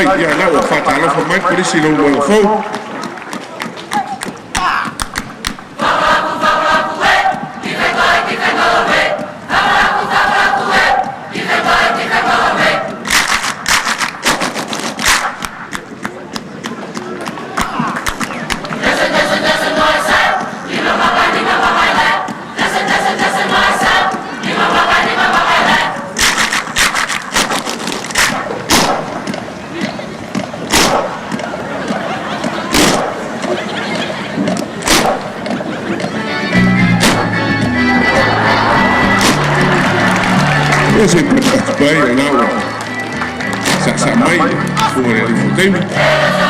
ya la wafata la fa mai polisi lo lo fo Ese per partecipare all'aula sa mai fuori di infotainment